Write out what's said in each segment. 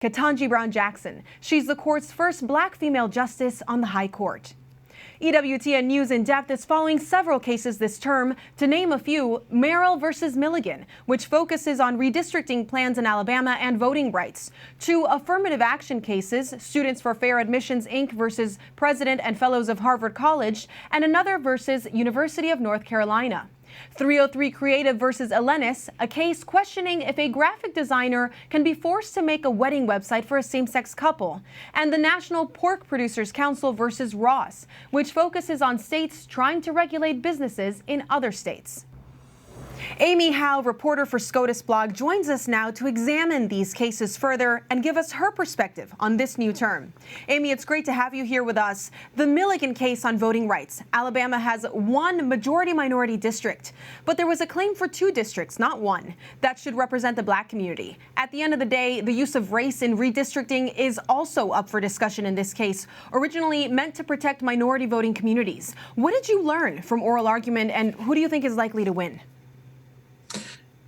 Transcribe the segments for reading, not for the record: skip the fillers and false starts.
Katanji Brown-Jackson. She's the court's first black female justice on the High Court. EWTN News In Depth is following several cases this term. To name a few, Merrell versus Milligan, which focuses on redistricting plans in Alabama and voting rights. Two affirmative action cases, Students for Fair Admissions, Inc. versus President and Fellows of Harvard College, and another versus University of North Carolina. 303 Creative versus Elenis, a case questioning if a graphic designer can be forced to make a wedding website for a same-sex couple. And the National Pork Producers Council versus Ross, which focuses on states trying to regulate businesses in other states. Amy Howe, reporter for SCOTUSblog, joins us now to examine these cases further and give us her perspective on this new term. Amy, it's great to have you here with us. The Milligan case on voting rights. Alabama has one majority-minority district, but there was a claim for two districts, not one, that should represent the black community. At the end of the day, the use of race in redistricting is also up for discussion in this case, originally meant to protect minority voting communities. What did you learn from oral argument, and who do you think is likely to win?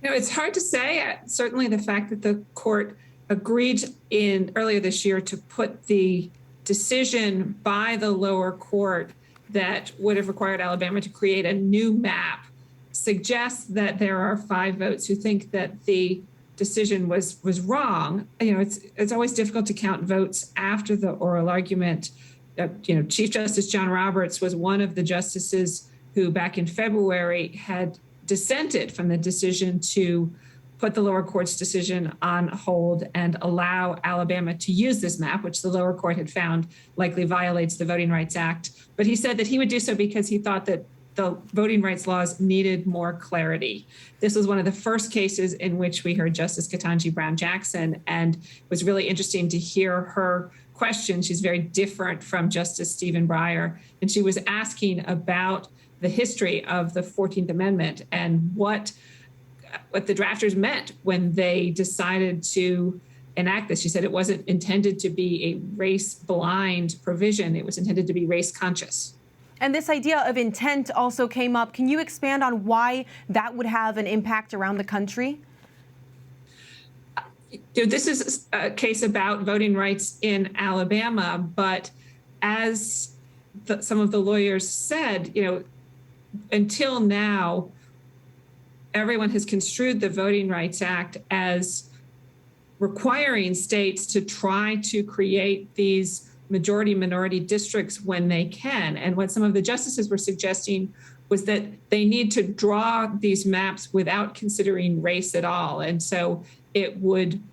It's hard to say. Certainly the fact that the court agreed earlier this year to put the decision by the lower court that would have required Alabama to create a new map suggests that there are 5 votes who think that the decision was wrong. It's always difficult to count votes after the oral argument. Chief Justice John Roberts was one of the justices who back in February had dissented from the decision to put the lower court's decision on hold and allow Alabama to use this map, which the lower court had found likely violates the Voting Rights Act. But he said that he would do so because he thought that the voting rights laws needed more clarity. This was one of the first cases in which we heard Justice Katanji Brown-Jackson, and it was really interesting to hear her question. She's very different from Justice Stephen Breyer, and she was asking about the history of the 14th Amendment and what the drafters meant when they decided to enact this. She said it wasn't intended to be a race-blind provision. It was intended to be race-conscious. And this idea of intent also came up. Can you expand on why that would have an impact around the country? This is a case about voting rights in Alabama, but as some of the lawyers said, until now, everyone has construed the Voting Rights Act as requiring states to try to create these majority-minority districts when they can. And what some of the justices were suggesting was that they need to draw these maps without considering race at all. And so it would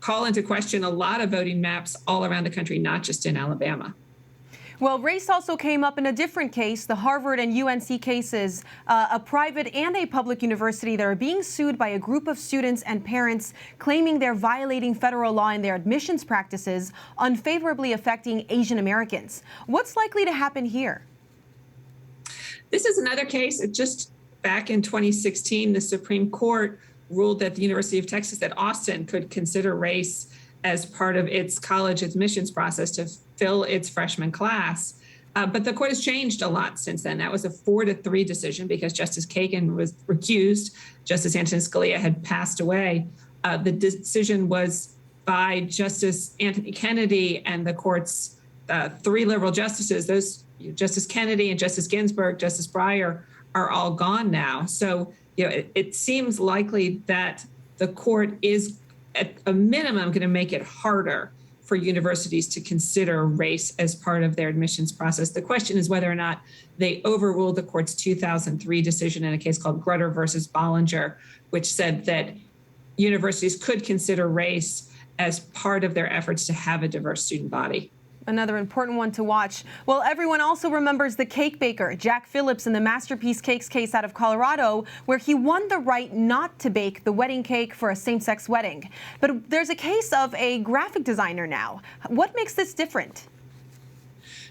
call into question a lot of voting maps all around the country, not just in Alabama. Well, race also came up in a different case, the Harvard and UNC cases, a private and a public university that are being sued by a group of students and parents claiming they're violating federal law in their admissions practices, unfavorably affecting Asian Americans. What's likely to happen here? This is another case. Just back in 2016, the Supreme Court ruled that the University of Texas at Austin could consider race as part of its college admissions process to fill its freshman class. But the court has changed a lot since then. That was a 4-3 decision because Justice Kagan was recused. Justice Antonin Scalia had passed away. The decision was by Justice Anthony Kennedy and the court's 3 liberal justices. Those Justice Kennedy and Justice Ginsburg, Justice Breyer are all gone now. So it seems likely that the court is at a minimum going to make it harder for universities to consider race as part of their admissions process. The question is whether or not they overruled the court's 2003 decision in a case called Grutter versus Bollinger, which said that universities could consider race as part of their efforts to have a diverse student body. Another important one to watch. Well, everyone also remembers the cake baker, Jack Phillips, in the Masterpiece Cakes case out of Colorado, where he won the right not to bake the wedding cake for a same-sex wedding. But there's a case of a graphic designer now. What makes this different?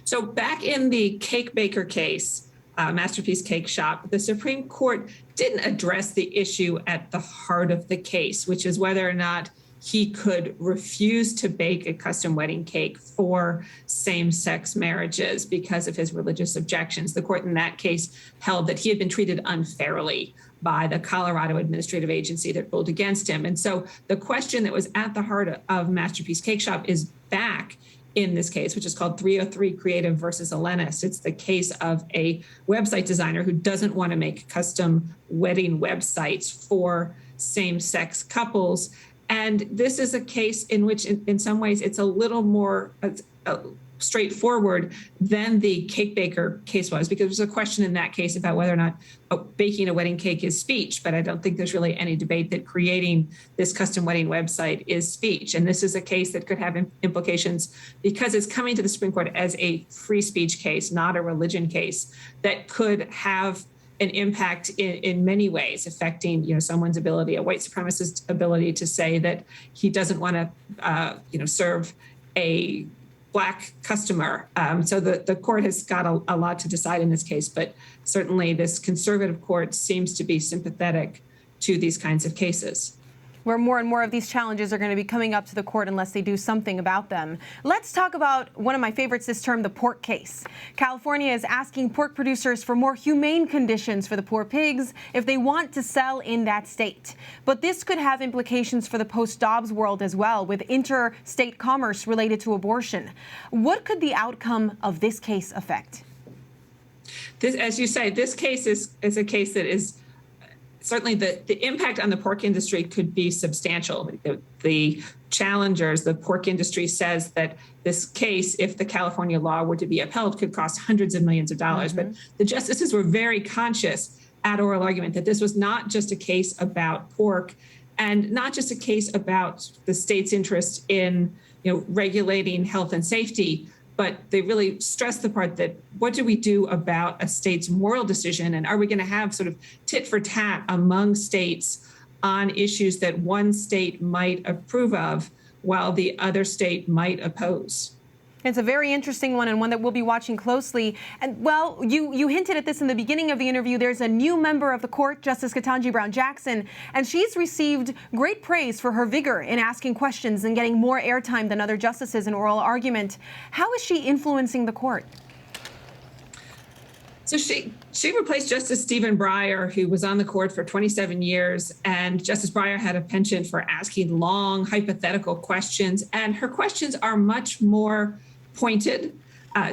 So back in the cake baker case, Masterpiece Cake Shop, the Supreme Court didn't address the issue at the heart of the case, which is whether or not he could refuse to bake a custom wedding cake for same-sex marriages because of his religious objections. The court in that case held that he had been treated unfairly by the Colorado administrative agency that ruled against him. And so the question that was at the heart of Masterpiece Cake Shop is back in this case, which is called 303 Creative versus Elenis. It's the case of a website designer who doesn't want to make custom wedding websites for same-sex couples. And this is a case in which, in some ways, it's a little more straightforward than the cake baker case was, because there's a question in that case about whether or not baking a wedding cake is speech. But I don't think there's really any debate that creating this custom wedding website is speech. And this is a case that could have implications because it's coming to the Supreme Court as a free speech case, not a religion case, that could have an impact in many ways, affecting someone's ability, a white supremacist ability, to say that he doesn't want to serve a Black customer. So the court has got a lot to decide in this case, but certainly this conservative court seems to be sympathetic to these kinds of cases, where more and more of these challenges are going to be coming up to the court unless they do something about them. Let's talk about one of my favorites this term, the pork case. California is asking pork producers for more humane conditions for the poor pigs if they want to sell in that state. But this could have implications for the post-Dobbs world as well, with interstate commerce related to abortion. What could the outcome of this case affect? This, as you say, this case is a case that is certainly the impact on the pork industry could be substantial. The challengers, the pork industry, says that this case, if the California law were to be upheld, could cost hundreds of millions of dollars. Mm-hmm. But the justices were very conscious at oral argument that this was not just a case about pork and not just a case about the state's interest in regulating health and safety, but they really stressed the part that what do we do about a state's moral decision? And are we going to have sort of tit for tat among states on issues that one state might approve of while the other state might oppose? It's a very interesting one, and one that we'll be watching closely. And well, you hinted at this in the beginning of the interview. There's a new member of the court, Justice Katanji Brown-Jackson, and she's received great praise for her vigor in asking questions and getting more airtime than other justices in oral argument. How is she influencing the court? So she replaced Justice Stephen Breyer, who was on the court for 27 years. And Justice Breyer had a penchant for asking long hypothetical questions. And her questions are much more pointed.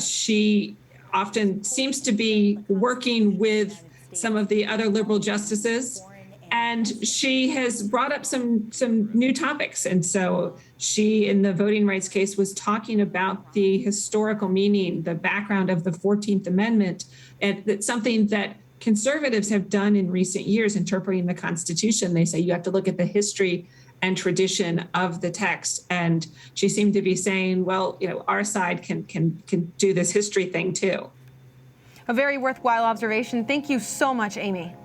She often seems to be working with some of the other liberal justices. And she has brought up some new topics. And so she, in the voting rights case, was talking about the historical meaning, the background of the 14th Amendment. And that's something that conservatives have done in recent years, interpreting the Constitution. They say you have to look at the history and tradition of the text. And she seemed to be saying, well, our side can do this history thing, too. A very worthwhile observation. Thank you so much, Amy.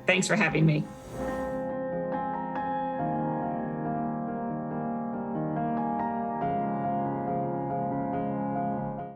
Thanks for having me.